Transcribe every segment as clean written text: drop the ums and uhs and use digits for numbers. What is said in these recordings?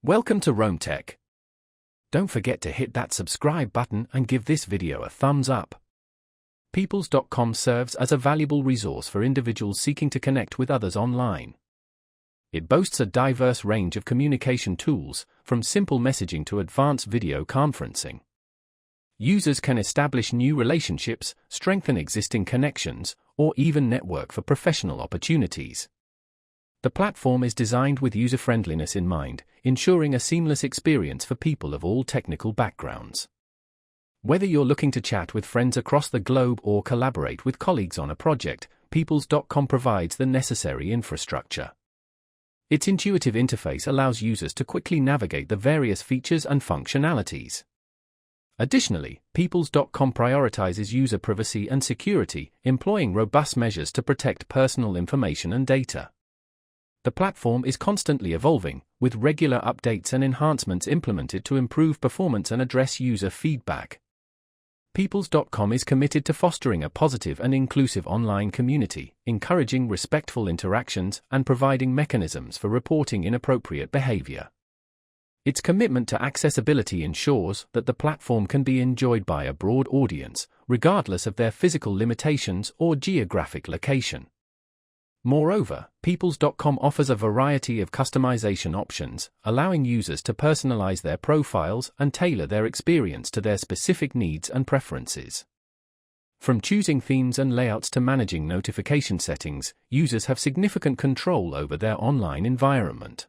Welcome to Roam Tech. Don't forget to hit that subscribe button and give this video a thumbs up. Peoples.com serves as a valuable resource for individuals seeking to connect with others online. It boasts a diverse range of communication tools, from simple messaging to advanced video conferencing. Users can establish new relationships, strengthen existing connections, or even network for professional opportunities. The platform is designed with user-friendliness in mind, ensuring a seamless experience for people of all technical backgrounds. Whether you're looking to chat with friends across the globe or collaborate with colleagues on a project, Peoples.com provides the necessary infrastructure. Its intuitive interface allows users to quickly navigate the various features and functionalities. Additionally, Peoples.com prioritizes user privacy and security, employing robust measures to protect personal information and data. The platform is constantly evolving, with regular updates and enhancements implemented to improve performance and address user feedback. Peoples.com is committed to fostering a positive and inclusive online community, encouraging respectful interactions and providing mechanisms for reporting inappropriate behavior. Its commitment to accessibility ensures that the platform can be enjoyed by a broad audience, regardless of their physical limitations or geographic location. Moreover, Peoples.com offers a variety of customization options, allowing users to personalize their profiles and tailor their experience to their specific needs and preferences. From choosing themes and layouts to managing notification settings, users have significant control over their online environment.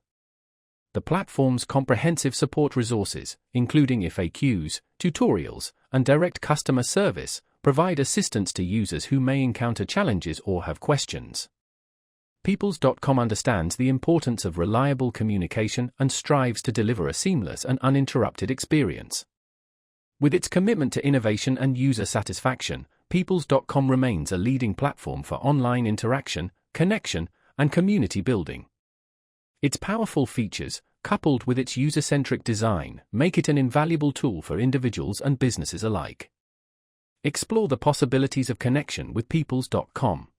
The platform's comprehensive support resources, including FAQs, tutorials, and direct customer service, provide assistance to users who may encounter challenges or have questions. Peoples.com understands the importance of reliable communication and strives to deliver a seamless and uninterrupted experience. With its commitment to innovation and user satisfaction, Peoples.com remains a leading platform for online interaction, connection, and community building. Its powerful features, coupled with its user-centric design, make it an invaluable tool for individuals and businesses alike. Explore the possibilities of connection with Peoples.com.